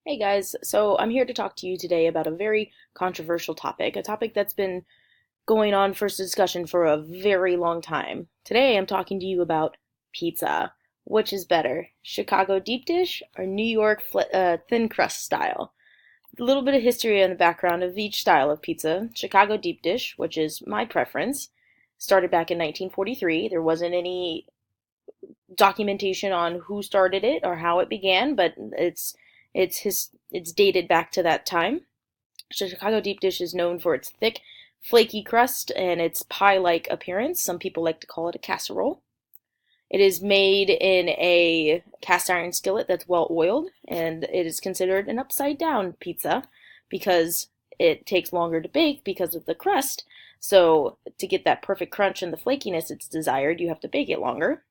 Hey guys, so I'm here to talk to you today about a very controversial topic, a topic that's been going on for discussion for a very long time. Today I'm talking to you about pizza. Which is better, Chicago deep dish or New York thin crust style? A little bit of history on the background of each style of pizza. Chicago deep dish, which is my preference, started back in 1943. There wasn't any documentation on who started it or how it began, but it's dated back to that time. Chicago deep dish is known for its thick, flaky crust and its pie-like appearance. Some people like to call it a casserole. It is made in a cast iron skillet that's well oiled, and it is considered an upside down pizza because it takes longer to bake because of the crust. So, to get that perfect crunch and the flakiness it's desired, you have to bake it longer.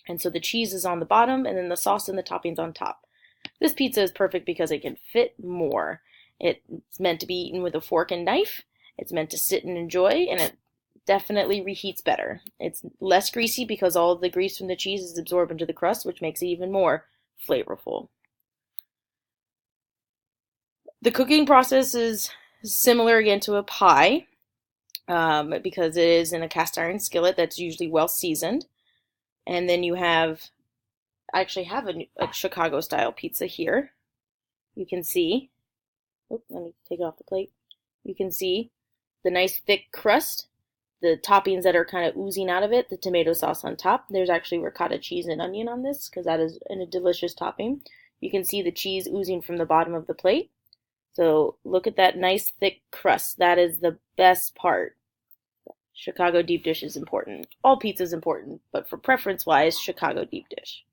And so the cheese is on the bottom and then the sauce and the toppings on top. This pizza is perfect because it can fit more. It's meant to be eaten with a fork and knife. It's meant to sit and enjoy, and it definitely reheats better. It's less greasy because all of the grease from the cheese is absorbed into the crust, which makes it even more flavorful. The cooking process is similar again to a pie because it is in a cast iron skillet that's usually well seasoned. And then I actually have a Chicago style pizza here. You can see, let me take it off the plate. You can see the nice thick crust, the toppings that are kind of oozing out of it, the tomato sauce on top. There's actually ricotta cheese and onion on this because that is a delicious topping. You can see the cheese oozing from the bottom of the plate. So look at that nice thick crust. That is the best part. Chicago deep dish is important. All pizza is important, but for preference wise, Chicago deep dish.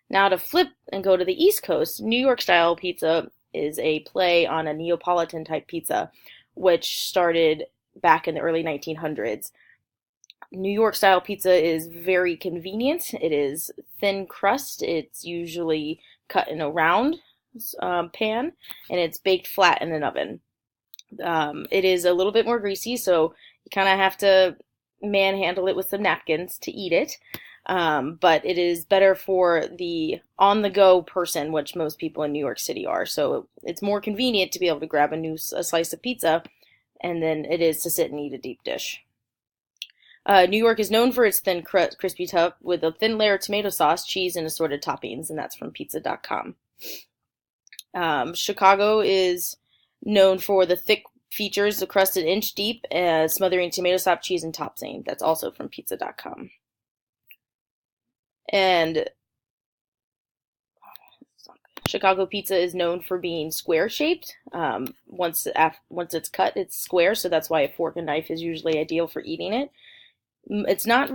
Now to flip and go to the East Coast, New York style pizza is a play on a Neapolitan type pizza, which started back in the early 1900s. New York style pizza is very convenient. It is thin crust. It's usually cut in a round pan, and it's baked flat in an oven. It is a little bit more greasy, so you kind of have to manhandle it with some napkins to eat it. But it is better for the on-the-go person, which most people in New York City are. So it's more convenient to be able to grab a slice of pizza, and then it is to sit and eat a deep dish. New York is known for its thin, crispy top with a thin layer of tomato sauce, cheese, and assorted toppings, and that's from pizza.com. Chicago is known for the thick features, the crust an inch deep, smothering tomato sauce, cheese, and topping. That's also from pizza.com. And Chicago pizza is known for being square shaped. Once it's cut, it's square, so that's why a fork and knife is usually ideal for eating it. It's more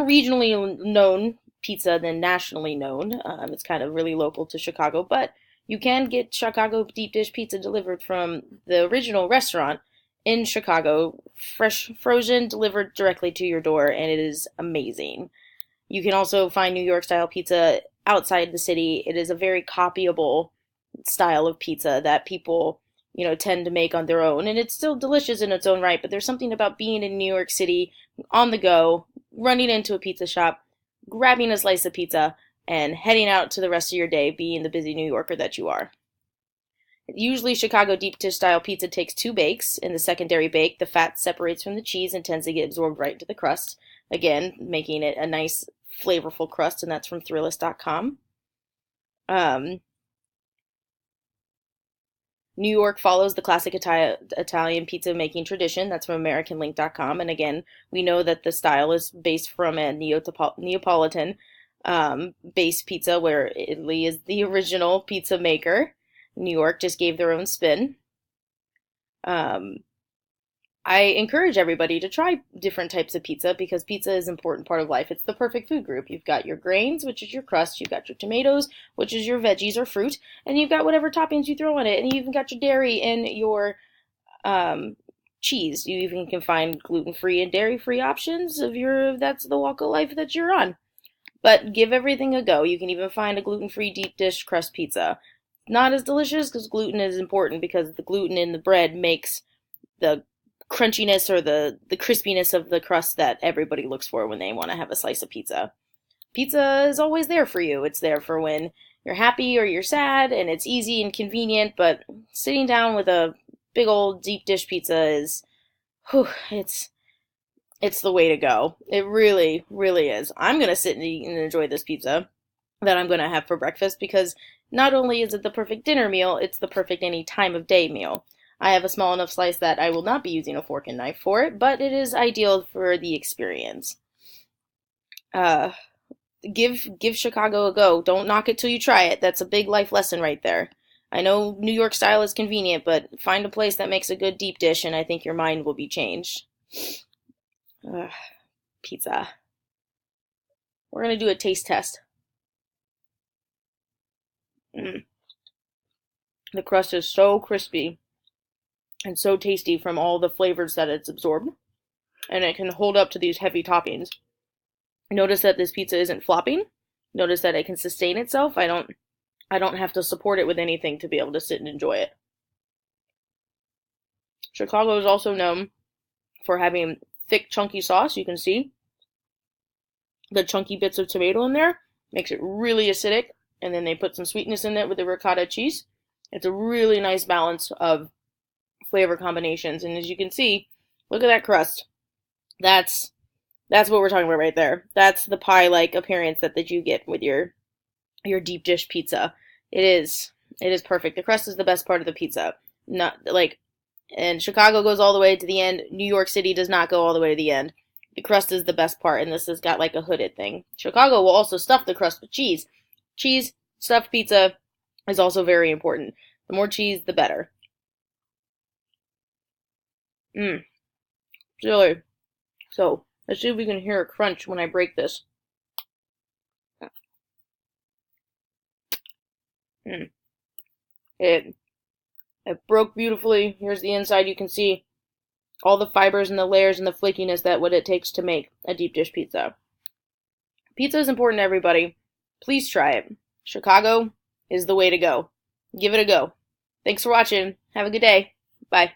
regionally known pizza than nationally known. It's kind of really local to Chicago, but you can get Chicago deep dish pizza delivered from the original restaurant in Chicago, fresh, frozen, delivered directly to your door, and it is amazing. You can also find New York style pizza outside the city. It is a very copyable style of pizza that people, tend to make on their own, and it's still delicious in its own right, but there's something about being in New York City on the go, running into a pizza shop, grabbing a slice of pizza, and heading out to the rest of your day being the busy New Yorker that you are. Usually Chicago deep dish style pizza takes 2 bakes. In the secondary bake, the fat separates from the cheese and tends to get absorbed right into the crust, again, making it a nice, flavorful crust, and that's from Thrillist.com. New York follows the classic Italian pizza making tradition. That's from AmericanLink.com. And again, we know that the style is based from a Neapolitan based pizza, where Italy is the original pizza maker. New York just gave their own spin. I encourage everybody to try different types of pizza because pizza is an important part of life. It's the perfect food group. You've got your grains, which is your crust. You've got your tomatoes, which is your veggies or fruit. And you've got whatever toppings you throw on it. And you even got your dairy and your cheese. You even can find gluten-free and dairy-free options if that's the walk of life that you're on. But give everything a go. You can even find a gluten-free deep dish crust pizza. Not as delicious because gluten is important because the gluten in the bread makes the crunchiness or the crispiness of the crust that everybody looks for when they want to have a slice of pizza. Pizza is always there for you. It's there for when you're happy or you're sad, and it's easy and convenient, but sitting down with a big old deep dish pizza is, whew, it's the way to go. It really, really is. I'm gonna sit and eat and enjoy this pizza that I'm gonna have for breakfast because not only is it the perfect dinner meal, it's the perfect any time of day meal. I have a small enough slice that I will not be using a fork and knife for it, but it is ideal for the experience. Uh, give Chicago a go. Don't knock it till you try it. That's a big life lesson right there. I know New York style is convenient, but find a place that makes a good deep dish, and I think your mind will be changed. Pizza. We're gonna do a taste test. Mm. The crust is so crispy and so tasty from all the flavors that it's absorbed, and it can hold up to these heavy toppings. Notice that this pizza isn't flopping. Notice that it can sustain itself. I don't have to support it with anything to be able to sit and enjoy it. Chicago is also known for having thick, chunky sauce. You can see the chunky bits of tomato in there. Makes it really acidic. And then they put some sweetness in it with the ricotta cheese. It's a really nice balance of flavor combinations. And as you can see, look at that crust. That's what we're talking about right there. That's the pie-like appearance that you get with your deep dish pizza. It is perfect. The crust is the best part of the pizza. Not like, and Chicago goes all the way to the end. New York City does not go all the way to the end. The crust is the best part, and this has got like a hooded thing. Chicago will also stuff the crust with cheese. Cheese stuffed pizza is also very important. The more cheese, the better. Really. So let's see if we can hear a crunch when I break this. It it broke beautifully. Here's the inside. You can see all the fibers and the layers and the flakiness that what it takes to make a deep dish pizza. Pizza is important to everybody. Please try it. Chicago is the way to go. Give it a go. Thanks for watching. Have a good day. Bye.